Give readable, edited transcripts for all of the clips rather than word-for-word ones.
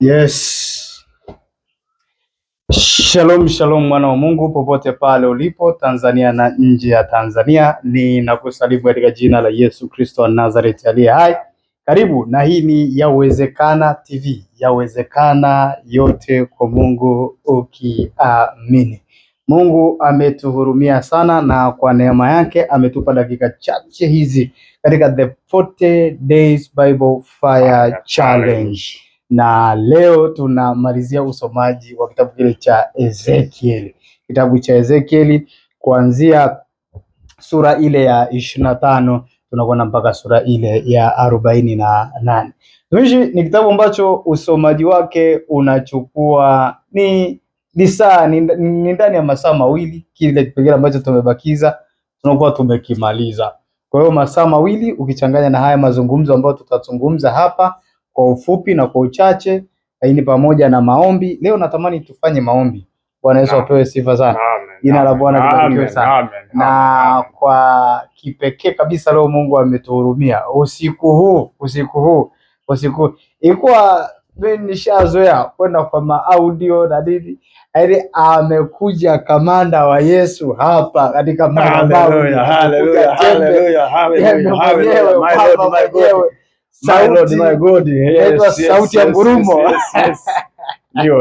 Yes. Shalom, shalom mwana wa Mungu popote pale ulipo Tanzania na nje ya Tanzania, ninakusalimu katika jina la Yesu Kristo wa Nazareth aliye hai. Karibu, na hii ni Yawezekana TV. Yawezekana yote kwa Mungu ukiamini. Mungu ametuhurumia sana na kwa neema yake ametupa dakika chache hizi katika the 40 Days Bible Fire Challenge. Na leo tunamalizia usomaji wa kitabu kile cha Ezekieli. Kitabu cha Ezekieli kuanzia sura ile ya 25 tunakwenda mpaka sura ile ya 48. Ni kitabu ambacho usomaji wake unachukua ni ndani ya masaa mawili. Kile kipengele ambacho tumebakiza tunakuwa tumekimaliza. Kwa hiyo masaa mawili ukichanganya na haya mazungumzo ambayo tutazungumza hapa kwa ufupi na kwa uchache, lakini pamoja na maombi. Leo natamani tufanye maombi. Bwana Yesu apewe sifa sana. Jina la Bwana libarikiwe sana. Na kwa kipekee kabisa leo Mungu ametuhurumia. Usiku huu ilikuwa nishazoea kwenda kwa maaudio na nini. Yaani amekuja kamanda wa Yesu hapa katika madhabahu. Hallelujah, hallelujah, hallelujah. My Lord, my God. Yes, sauti ya ngurumo. Ndio.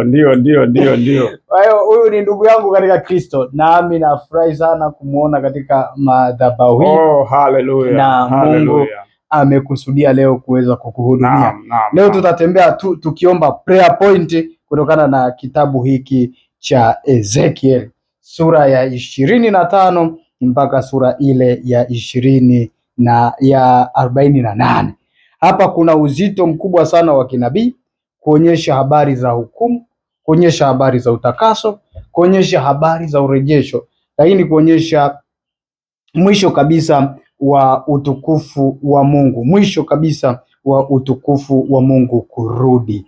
Kwa hiyo huyu ni ndugu yangu katika Kristo, nami nafurahi sana kumuona katika madhabahu hii. Oh, hallelujah. Na Mungu amekusudia leo kuweza kukuhudumia. Leo tutatembea tukiomba prayer point kutokana na kitabu hiki cha Ezekiel, sura ya 25 mpaka sura ile ya 48. Hapa kuna uzito mkubwa sana wa kinabii, kuonyesha habari za hukumu, kuonyesha habari za utakaso, kuonyesha habari za urejesho, lakini kuonyesha mwisho kabisa wa utukufu wa Mungu, mwisho kabisa wa utukufu wa Mungu kurudi.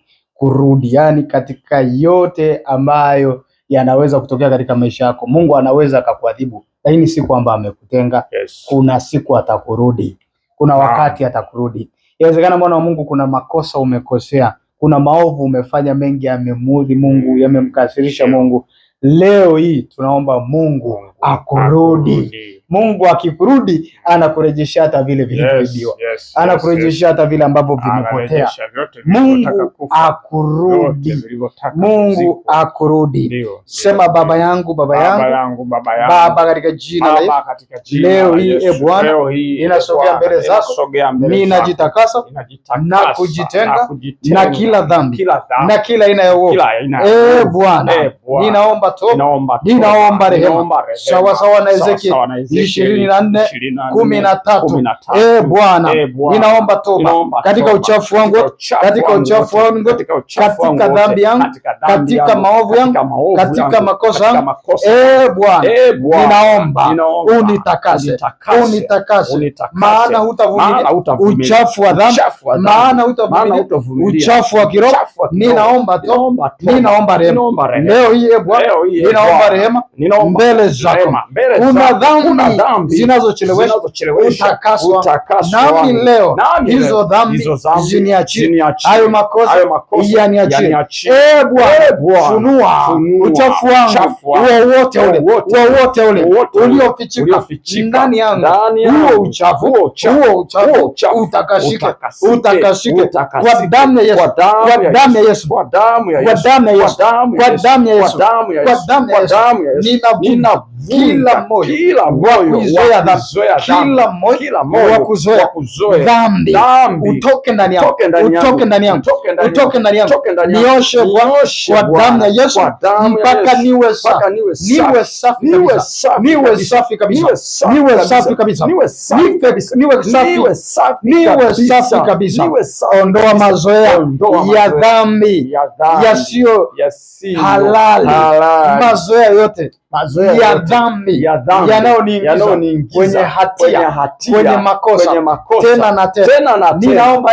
Yani katika yote ambayo yanaweza kutokea katika maisha yako, Mungu anaweza akakuadhibu, lakini si kwamba amekutenga. Yes. Kuna siku atakurudi, kuna wakati atakurudi. Inawezekana mwana wa Mungu kuna makosa umekosea, kuna maovu umefanya mengi yamemuudhi Mungu, yamemkasirisha Mungu. Leo hii tunaomba Mungu akurudi. Mungu akikurudi anakurejesha hata vile vilivyoibiwa. Anakurejesha hata vile ambavyo vimepotea. Mungu akurudi. Mungu akurudi. Sema baba yangu, Baba katika jina la Yesu. Leo hii Bwana ninasogea mbele zako, ninajitakasa na kujitenga na kila dhambi na kila aina ya uovu. Bwana ninaomba toba, ninaomba rehema sawa sawa na Ezekiel 24:13. Bwana ninaomba toba katika uchafu wangu, katika dhambi yangu, katika maovu yangu, katika makosa yangu. Bwana ninaomba unitakase, maana hutavumilia uchafu wa dhambi, maana hutavumilia uchafu wa kiroho. Ninaomba toba, ninaomba rehema leo hii. Bwana ninaomba rehema mbele zako. Kuna dhambi zinazochelewesha utakaso, nami leo hizo dhambi ziniachie, hayo makosa yaniachie. Bwana funua uchafu wangu wowote ule uliofichika ndani yangu, huo uchafu utakashike kwa damu ya Yesu. Nina kila moyo wa kuzoea dhambi utoke ndani yangu. Nioshe kwa damu ya Yesu mpaka niwe safi kabisa. Ondoa mazoea ya dhambi yasiyo halali, mazoea yote mazoea ya dhambi yanayoniingiza kwenye hatia, kwenye makosa tena na tena. Ninaomba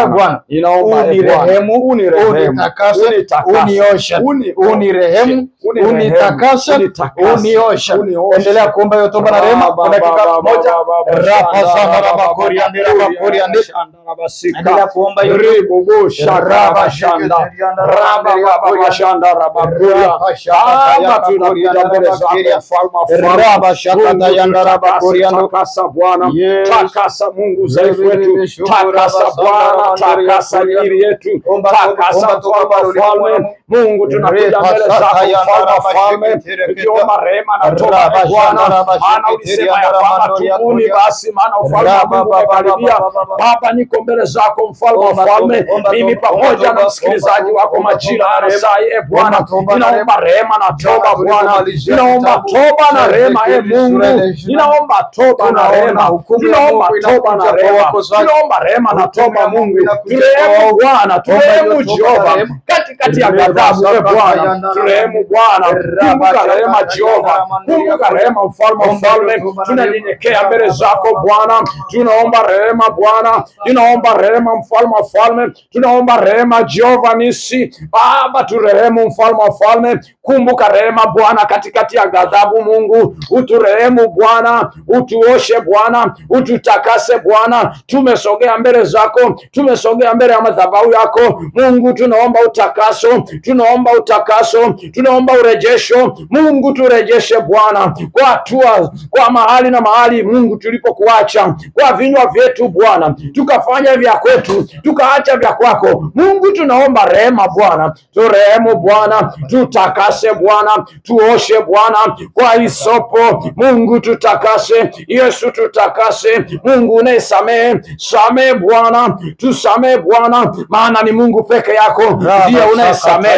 Bwana unirehemu, unitakase, unioshe, unirehemu, unitakase, unioshe. Endelea kuomba hiyo toba na rehema kwa dakika moja. Endelea kuomba hiyo takasa Bwana, takasa Mungu zaifu wetu, takasa Bwana, takasa miili yetu, takasa Mfalme Mungu, tunakuja mbele zako Mfalme, tukiomba rehema na toba Bwana, maana ulisema ya kwamba tubuni basi, maana ufalme wa Mungu umekaribia. Baba, niko mbele zako Mfalme, mimi pamoja na msikilizaji wako majira na saa hii Bwana, ninaomba rehema na toba Bwana, ninaomba toba na rehema Mungu, ninaomba toba na rehema, ninaomba toba na rehema, ninaomba rehema na toba Mungu, turehemu Bwana, turehemu Jehova, katikati ya ghadhabu Bwana, turehemu Bwana, kumbuka rehema Jehova, kumbuka rehema Mfalme, tunanyenyekea mbele zako Bwana, tunaomba rehema Bwana, tunaomba rehema Mfalme, tunaomba rehema Jehova nisi Baba, turehemu Mfalme, kumbuka rehema Bwana, katikati ya ghadhabu Mungu, uturehemu Bwana, utuoshe Bwana, ututakase Bwana. Tumesogea mbele zako, tumesogea mbele ya madhabahu yako Mungu, tunaomba utakaso, tunaomba utakaso, tunaomba urejesho Mungu, turejeshe Bwana kwa hatua, kwa mahali na mahali Mungu tulipokuacha, kwa vinywa vyetu Bwana tukafanya vya kwetu, tukaacha vya kwako Mungu. Tunaomba rehema Bwana, turehemu Bwana, tutakase Bwana, tuoshe Bwana kwa hisopo Mungu, tutakase Yesu, tutakase Mungu, unayesamehe, samehe Bwana, tusamehe Bwana, maana ni Mungu peke yako ndiye unayesamehe.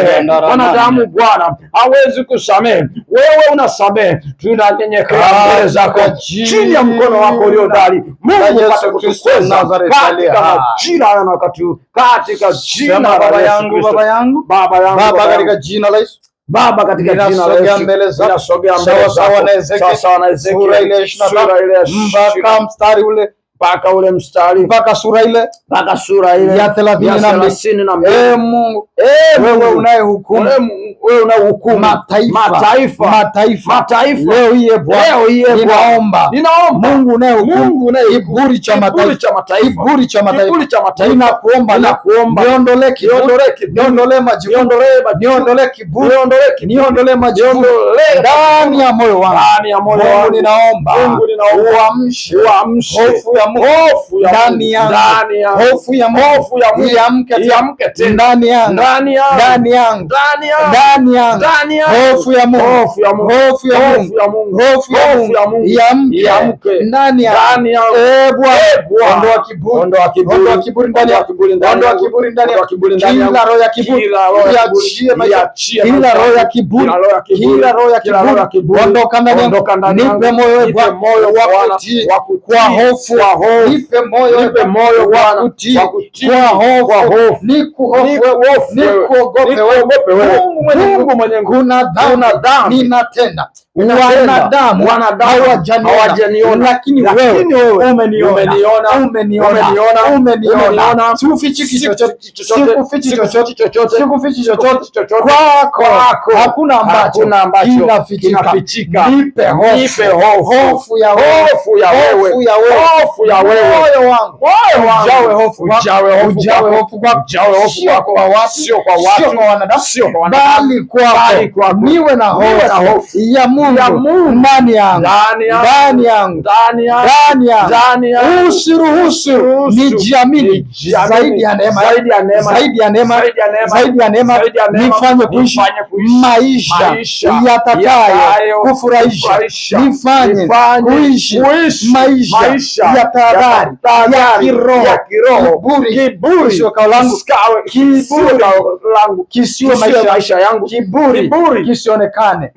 Wanadamu Bwana hawezi kusamehe, wewe unasamehe. Tunanyenyekea mbele zako chini ya mkono wako ulio ndani Mungu, pate kutukweza katika jina na wakati, katika jina la Baba yangu, Baba, katika jina la Yesu Baba, katika jina la Yesu ninasogea mbele zako sawa na Ezekiel sura ile 25 mpaka mstari ule, mpaka sura ile ya 32. Mungu wewe unayehukumu, wewe unahukumu mataifa. Leo hii Bwana ninaomba Mungu unayehukumu kiburi cha mataifa, ninakuomba niondolee majivuno ndani ya moyo wangu. Mungu ninaomba uamshe hofu ya Mungu ndani yangu, hofu ya Mungu iamke ndani yangu, hofu ya Mungu iamke ndani yangu. Bwana, ondoa kiburi ndani yangu, kila roho ya kiburi kila roho ya kiburi ondoka ndani yangu. Nipe moyo wa kutii kwa hofu, nipe moyo wa kutii kwa hofu, nikuogope wewe Mungu mwenye nguvu. Ninatenda wanadamu hawajaniona, lakini wewe umeniona. Sikufichi chochote kwako, hakuna ambacho kinafichika. Nipe hofu ya wewe, moyo wangu ujawe hofu kwako, sio kwa wanadamu, bali kwako. Niwe na hofu ya Mungu ndani yangu. Usiruhusu nijiamini zaidi ya neema, nifanye kuishi maisha yatakayo kufurahisha, nifanye kuishi maisha tahadhari ya kiroho. Kiburi sio kao langu, kiburi langu kisiwe maisha yangu, kiburi kisionekane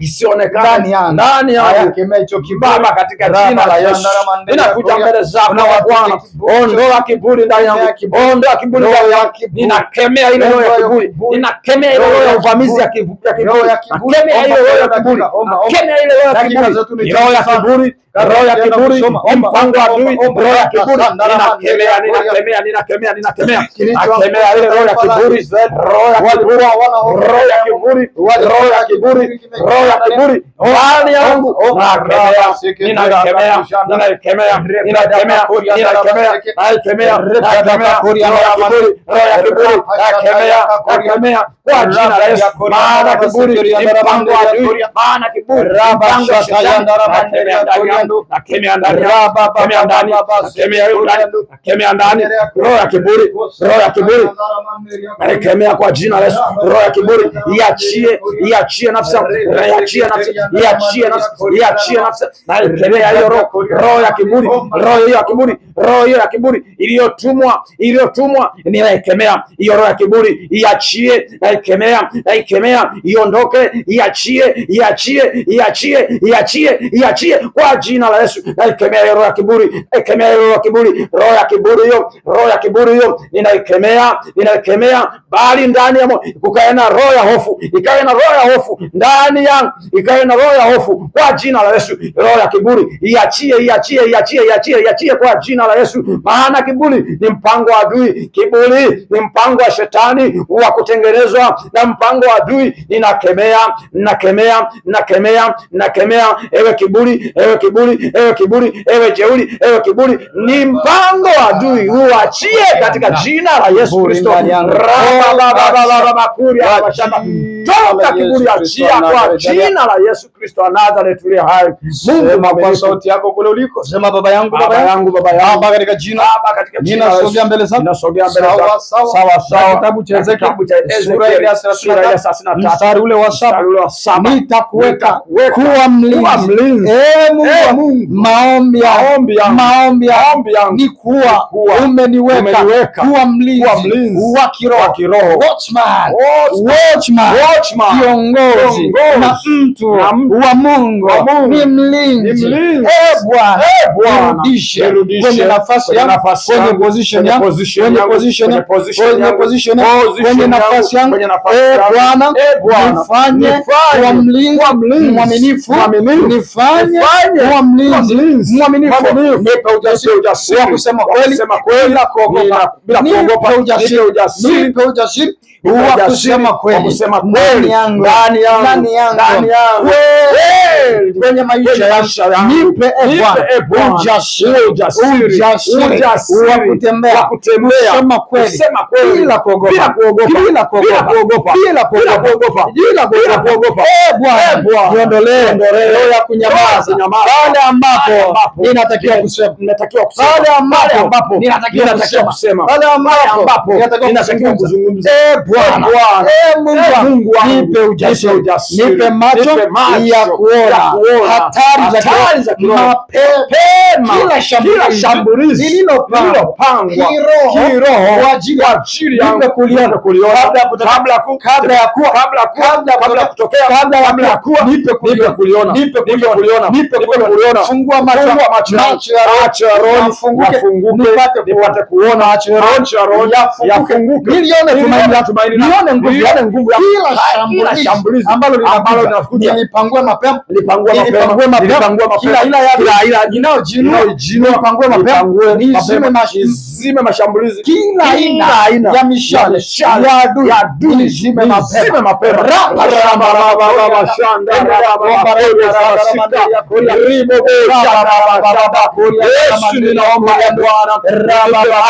ndani yangu. Kemea hicho kiburi Baba, katika jina la Yesu. Ninakuja mbele zako Bwana, ondoa kiburi ndani yangu, ondoa kiburi ndani yangu. Ninakemea ile roho ya kiburi, ninakemea ile roho ya uvamizi ya kiburi, nakemea ile roho ya kiburi, nakemea ile roho ya kiburi, roho ya kiburi, roho ya kiburi, mpango wa adui, roho ya kiburi, ninakemea ile roho ya kiburi, roho ya kiburi, roho ya kiburi ndani yangu, nakemea kwa jina la Yesu. Maana kiburi ni mpango wa adui, maana kiburi mpango wa shetani. Nakemea ndani, nakemea ndani roho ya kiburi, roho ya kiburi, nakemea kwa jina la Yesu. Roho ya kiburi iachie nafsi, iachie nafsi, nakemea hiyo roho ya kiburi, roho hiyo ya kiburi iliyotumwa, ninakemea hiyo roho ya kiburi, iachie, naikemea iondoke, iachie kwa jina la Yesu. Naikemea hiyo roho ya kiburi, naikemea hiyo roho ya kiburi, roho ya kiburi hiyo ninaikemea, bali ndani ya moyo kukae na roho ya hofu, ikae na roho ya hofu ndani yangu, ikae na roho ya hofu kwa jina la Yesu. Roho ya kiburi iachie kwa jina la Yesu. Maana kiburi ni mpango wa adui, kiburi ni mpango wa shetani wa kutengenezwa na mpango wa adui. Nakemea ewe kiburi, ewe jeuri, ewe kiburi, ni mpango wa adui, uachie katika jina la Yesu Kristo. Toka kiburi, achia kwa jina la Yesu Kristo wa Nazareth aliye hai. Mungu, kwa sauti yako kule uliko, sema Baba yangu, Baba, katika jina, ninasogea mbele zako, sawa. Kitabu cha Ezekiel sura ya 33 mstari ule wa 7, nitakuweka kuwa mlinzi. Mungu, maombi yangu ni kuwa umeniweka kuwa mlinzi wa kiroho, watchman, kiongozi na mtu wa Mungu, ni mlinzi. Bwana, nirudishe kwenye nafasi yangu, kwenye position yangu, kwenye nafasi yangu. Bwana, nifanye kuwa mlinzi mwaminifu, nifanye kuwa mlinzi mwaminifu. Nipe ujasiri wa kusema kweli bila kuogopa, nipe ujasiri wa kusema kweli ndani yangu, kwenye maisha yangu. Nipe Bwana ujasiri wa kutembea, kusema kweli bila kuogopa. Bwana, niondolee roho ya kunyamaza pale ambapo ninatakiwa kusema, pale ambapo ninatakiwa kusema, pale ambapo ninatakiwa kuzungumza. Bwana, Mungu, nipe ujasiri, nipe macho ya kuona hatari za mapema, kila shambulizi lililopangwa kiroho kwa ajili yangu, kabla ya kuwa, nipe kuliona. Fungua macho ya roho, funguke, nipate kuona, macho ya roho yafunguke, nione nguvu ya kila shambulizi ambalo linakuja. Nilipangue mapema, kila ila nipangue mapema, nizime mashambulizi, kila aina ya mishale ya adui, nizime mapema. Yesu, ninaomba Bwana,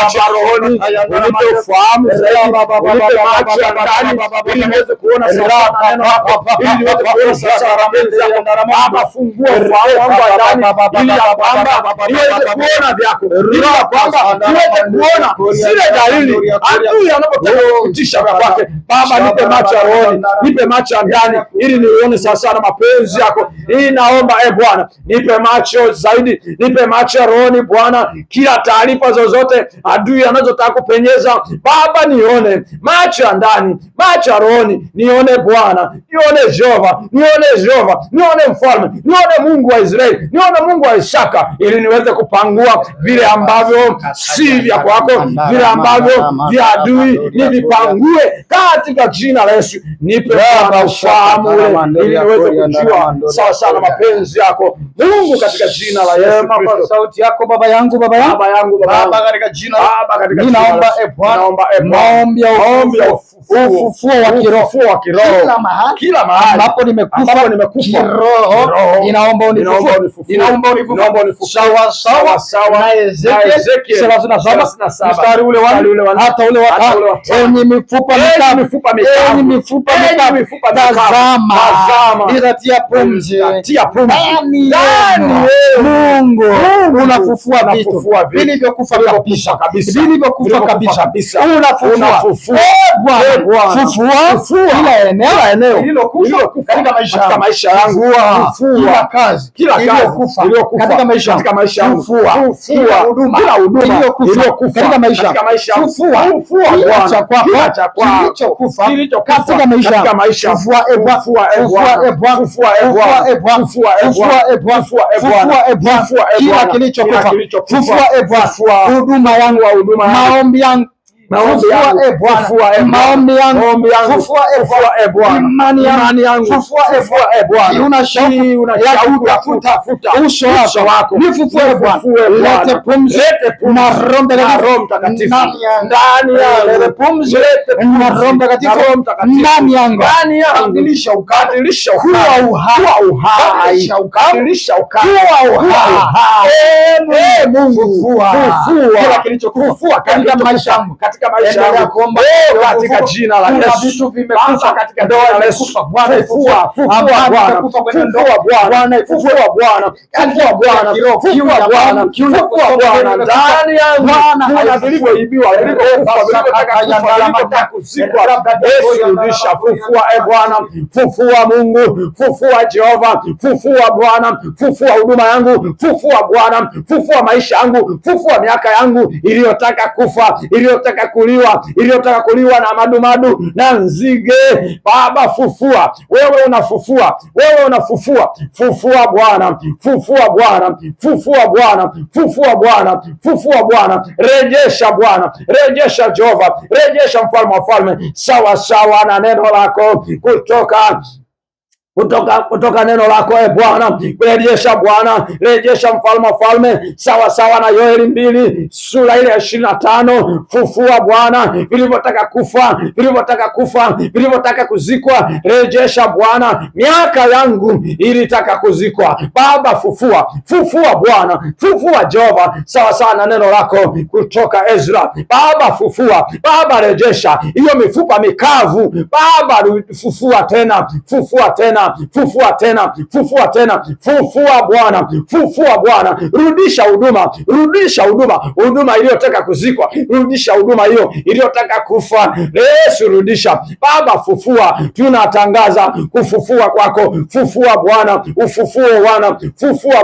acha rohoni, unipe ufahamu zaidi, unipe macho ya ndani ili niweze kuona sawa neno lako, ili niweze kuona sawa mbele yako. Baba, fungua ufahamu wangu wa ndani ili ya kwamba niweze kuona vyako, ili ya kwamba niweze kuona zile dalili adui anapotaka kutisha kwake. Baba, nipe macho ya rohoni, nipe macho ya ndani, ili nione sasa na mapenzi yako. Naomba Bwana, nipe macho zaidi, nipe macho ya rohoni Bwana. Kila taarifa zozote adui anazotaka kupenyeza Baba, nione macho ya ndani, macho ya rohoni, nione Bwana, nione Jehova, nione Mfalme, nione Mungu wa Israeli, nione Mungu wa Isaka, ili niweze kupangua vile ambavyo si vya kwako, vile ambavyo vya adui nivipangue katika jina la Yesu. Nipe ufahamu ili niweze kujua sawa sana mapenzi yako Mungu, katika jina la Yesu Kristo. Sauti yako Baba yangu, Baba yangu, Baba, katika jina ninaomba maombi ya ufufuo wa kiroho kila mahali ambapo nimekufa kiroho, ninaomba unifufue sawa sawa na Ezekiel 37 mstari ule wa hata ule wa 5. Enyi mifupa mikavu, tazama nitatia pumzi ndani yenu. Mungu unafufua vitu vilivyokufa kabisa, unafufua Bwana, fufua kila eneo lililokufa katika maisha yangu, kila kazi iliyokufa katika maisha yangu, fufua kila huduma iliyokufa katika maisha yangu, fufua kila cha kwako kilichokufa katika maisha yangu, fufua kila kilichokufa, fufua huduma yangu, maombi yangu, maombi yangu, imani yangu, unatafuta uso wako, nifufue Bwana, lete pumzi na Roho Mtakatifu ndani yangu, lete pumzi na Roho Mtakatifu ndani yangu, badilisha kuwa uhai, Mungu, fufua kila kilichokufa katika maisha yangu, katika maisha yangu, katika jina la Yesu. Vitu vimekufa katika ndoa ya Yesu, Bwana, fufua Bwana, fufua Bwana, fufua Bwana, ndani yangu, kuna vilivyoibiwa, vilivyotaka kuzikwa, Yesu rudisha, fufua Bwana, fufua Mungu, fufua Jehova, fufua Bwana, fufua huduma yangu, fufua Bwana, fufua maisha yangu, fufua miaka yangu iliyotaka kufa, iliyotaka kuliwa na madumadu na nzige. Baba, fufua, wewe unafufua, fufua Bwana, fufua Bwana, rejesha Jehova, rejesha Mfalme wa falme, sawa sawa na neno lako kutoka neno lako Bwana, rejesha Bwana, rejesha Mfalme wa falme, sawa sawa na Yoeli 2 sura ile ya 25. Fufua Bwana vilivyotaka kufa, vilivyotaka kuzikwa, rejesha Bwana. Miaka yangu ilitaka kuzikwa, Baba, fufua Bwana, fufua Jehova, sawa sawa na neno lako kutoka Ezra. Baba, fufua Baba, rejesha hiyo mifupa mikavu Baba, fufua tena Bwana, rudisha huduma iliyotaka kuzikwa, rudisha huduma hiyo iliyotaka kufa, Yesu rudisha Baba, fufua. Tunatangaza kufufua kwako, fufua Bwana, fufua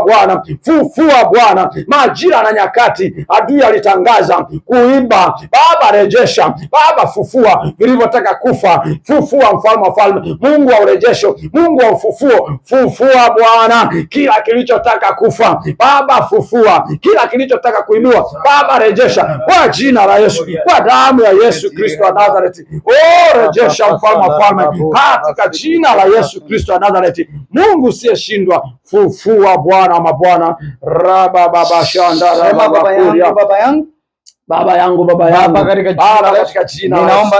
Bwana. Majira na nyakati adui alitangaza kuiba, Baba, rejesha Baba, fufua vilivyotaka kufa, fufua Mfalme wa falme, Mungu wa urejesho, Mungu wa ufufuo, fufua Bwana kila kilichotaka kufa Baba, fufua kila kilichotaka kuibiwa Baba, rejesha kwa jina la Yesu, kwa damu ya Yesu Kristo wa Nazareti. Rejesha Mfalme wa falme katika jina la Yesu Kristo wa Nazareti. Mungu usiyeshindwa, fufua Bwana wa mabwana. Raba baba shanda raba bakuria, Baba yangu katika jina ninaomba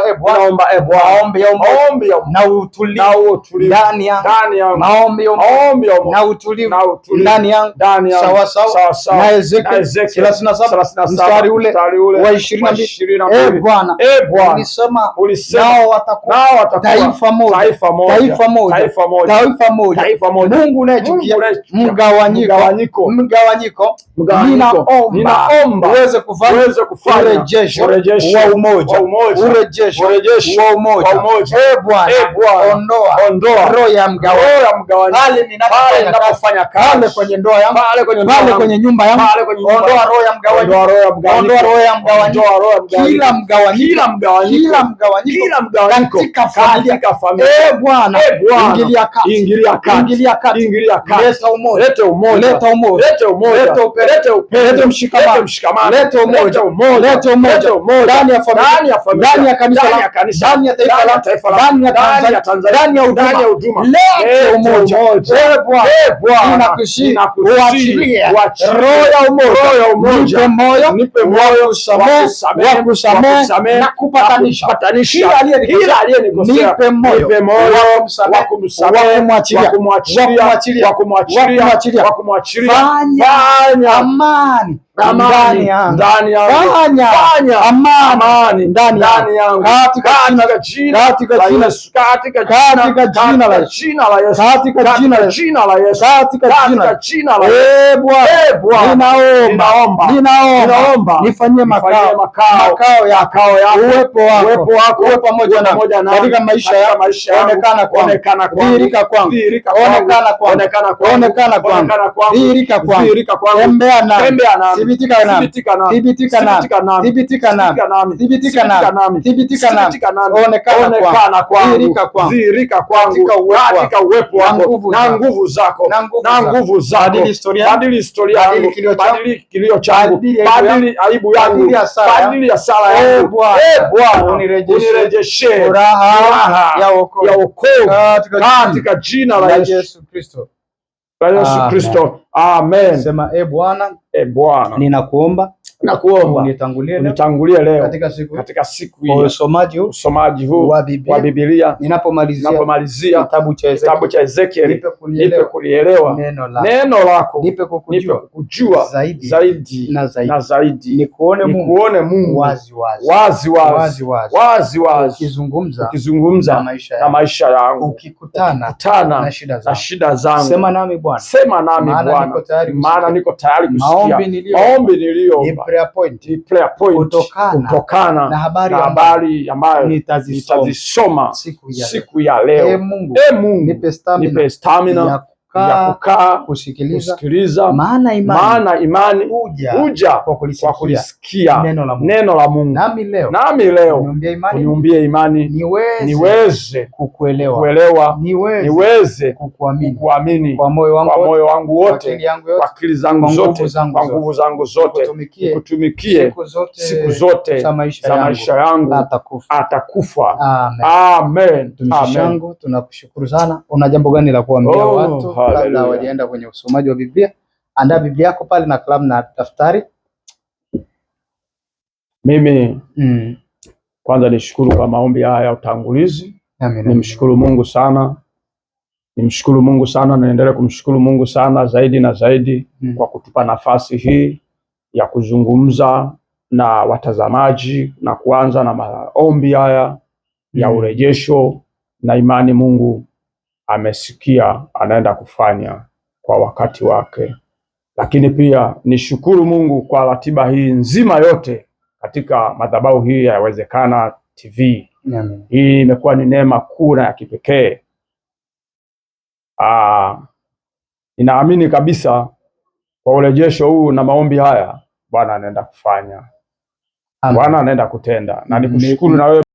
maombi na utulivu ndani yangu, maombi na utulivu ndani yangu, sawa na Ezekiel 37 mstari ule wa 22. Bwana, ulisema nao watakuwa taifa moja. Mungu unayechukia mgawanyiko, ninaomba uweze kufanya kufanya urejesho wa umoja, urejesho wa umoja. Bwana, ondoa roho ya mgawanyiko pale ninapofanya kazi, kwenye ndoa yangu, pale kwenye nyumba yangu, ondoa roho ya mgawanyiko, ondoa roho ya mgawanyiko, kila mgawanyiko katika familia. Bwana, ingilia kati, leta umoja, leta mshikamano, leta umoja ndani ya familia, ndani ya kanisa, ndani ya taifa, ndani ya Tanzania, ndani ya huduma. Leta umoja. Bwana, ninakusihi roho ya umoja, nipe moyo wa kusamehe na kupatanisha kila aliyenikosea. Nipe moyo wa kumwachilia. Fanya amani ndani yangu katika jina la Yesu. Ninaomba nifanyie makao yako, uwepo wako pamoja na katika maisha yangu, onekana kwangu, dhihirika kwangu, dhihirika kwangu, tembea nami, thibitika nami, onekana kwangu, dhihirika kwangu katika uwepo wako na nguvu zako. Badili historia yangu, badili kilio changu, badili aibu yangu, badili hasara yangu. Bwana, unirejeshe furaha ya wokovu katika jina la Yesu Kristo. Amen. Sema Bwana, ninakuomba unitangulie leo katika siku hii, usomaji huu wa Biblia. Ninapomalizia kitabu cha Ezekieli, nipe kulielewa neno lako, nipe kujua zaidi na zaidi, nikuone Mungu wazi ukizungumza na maisha yangu, ukikutana na shida zangu. Sema nami Bwana, maana niko tayari kusikia maombi niliyoomba, kutokana na habari ambayo nitazisoma siku ya leo. Mungu, nipe stamina ya kukaa kusikiliza, maana imani huja kwa kulisikia neno la Mungu. Nami leo uniumbie imani niweze kukuelewa, niweze kukuamini kwa moyo wangu wote, kwa akili zangu zote, kwa nguvu zangu zote, nikutumikie siku zote za maisha yangu atakufa. Amen. Mtumishi wangu, tunakushukuru sana. Una jambo gani la kuambia watu kabla hawajaenda kwenye usomaji wa Biblia? Andaa Biblia yako pale na kalamu na daftari. Mimi kwanza nishukuru kwa maombi haya ya utangulizi. Nimshukuru Mungu sana, naendelea kumshukuru Mungu sana zaidi na zaidi kwa kutupa nafasi hii ya kuzungumza na watazamaji na kuanza na maombi haya ya urejesho na imani. Mungu amesikia, anaenda kufanya kwa wakati wake. Lakini pia nishukuru Mungu kwa ratiba hii nzima yote katika madhabahu hii ya Yawezekana TV. Amen. Hii imekuwa ni neema kuu na ya kipekee. Ninaamini kabisa kwa urejesho huu na maombi haya Bwana anaenda kufanya. Bwana anaenda kutenda. Na nikushukuru na wewe